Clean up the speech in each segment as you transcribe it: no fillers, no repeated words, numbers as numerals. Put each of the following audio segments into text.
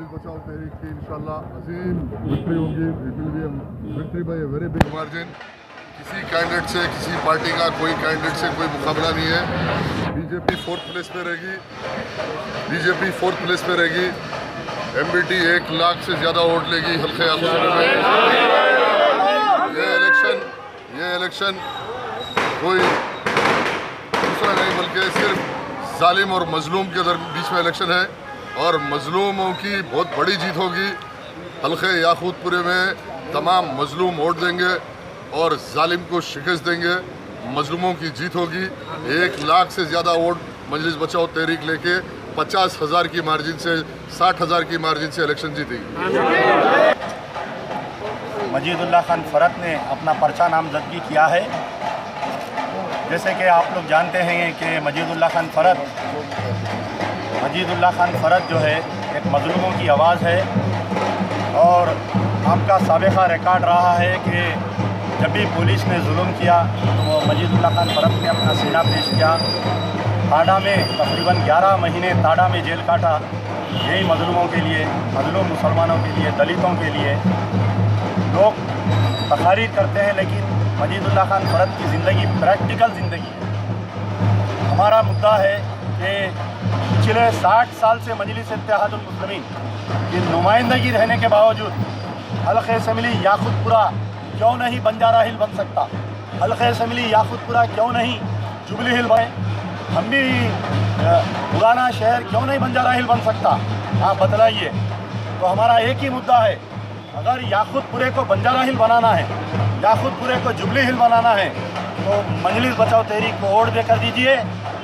मजलिस बचाओ तहरीक की इंशाल्लाह अजीम विक्ट्री होगी। It will be victory by a very big margin. किसी कैंडिडेट से, किसी पार्टी का कोई कैंडिडेट से कोई मुकाबला नहीं है। बीजेपी 4th प्लेस पे रहेगी, बीजेपी 4th प्लेस पे रहेगी। एमबीटी 1 लाख से ज़्यादा वोट लेगी हल्के आखिर में। ये इलेक्शन कोई दूसरा नहीं बल्कि सिर्फ जालिम और मजलूम के बीच में इलेक्शन है और मजलूमों की बहुत बड़ी जीत होगी। हल्के याकूतपुरे में तमाम मजलूम वोट देंगे और जालिम को शिकस्त देंगे। मजलूमों की जीत होगी। 1 लाख से ज़्यादा वोट मजलिस बचाओ तहरीक लेके 50,000 की मार्जिन से 60,000 की मार्जिन से इलेक्शन जीतेगी। मजीदुल्लाह खान फ़रत ने अपना पर्चा नामजदगी किया है। जैसे कि आप लोग जानते हैं कि मजीदुल्लाह खान फ़रत जो है एक मजलूमों की आवाज़ है और आपका साबिक़ा रिकॉर्ड रहा है कि जब भी पुलिस ने जुल्म किया तो वो मजीदुल्लाह खान फ़रत ने अपना सीना पेश किया। ताड़ा में तकरीबन 11 महीने ताड़ा में जेल काटा, यही मजलूमों के लिए, मजलूम मुसलमानों के लिए, दलितों के लिए। लोग तकारीर करते हैं लेकिन मजीदुल्लाह खान फ़रत की ज़िंदगी प्रैक्टिकल ज़िंदगी है। हमारा मुद्दा है कि पिछले 60 साल से मजलिस इत्तेहादुल मुस्लिमीन की नुमाइंदगी रहने के बावजूद हल्के असम्बली याकूतपुरा क्यों नहीं बंजारा हिल बन सकता? हल्के असम्बली याकूतपुरा क्यों नहीं जुबली हिल बने? हम भी पुराना शहर क्यों नहीं बंजारा हिल बन सकता? आप बतलाइए। तो हमारा एक ही मुद्दा है, अगर याकूतपुरे को बंजारा हिल बनाना है, याकूतपुरे को जुबली हिल बनाना है तो मजलिस बचाओ तहरीक को वोट देकर दीजिए।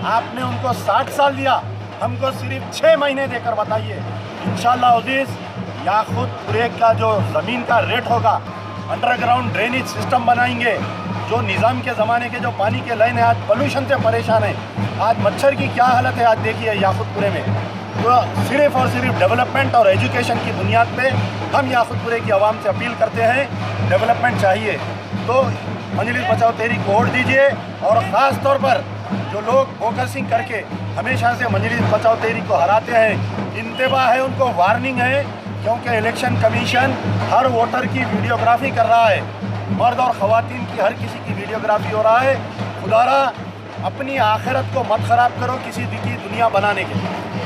आपने उनको 60 साल दिया, हमको सिर्फ 6 महीने देकर बताइए। इंशाअल्लाह अज़ीज़ याकूतपुरे का जो ज़मीन का रेट होगा, अंडरग्राउंड ड्रेनेज सिस्टम बनाएंगे। जो निज़ाम के ज़माने के जो पानी के लाइन है आज पोल्यूशन से परेशान है। आज मच्छर की क्या हालत है आज देखिए याकूतपुरे में। तो सिर्फ और सिर्फ डेवलपमेंट और एजुकेशन की बुनियाद पे हम याकूतपुरे की आवाम से अपील करते हैं, डेवलपमेंट चाहिए तो मजलिस बचाओ तहरीक को वोट दीजिए। और ख़ास तौर पर जो लोग फोकसिंग करके हमेशा से मजलिस बचाओ तहरीक को हराते हैं, इंतबाह है, उनको वार्निंग है, क्योंकि इलेक्शन कमीशन हर वोटर की वीडियोग्राफी कर रहा है। मर्द और ख़वातीन की हर किसी की वीडियोग्राफी हो रहा है। खुदारा अपनी आखिरत को मत ख़राब करो किसी की दुनिया बनाने के लिए।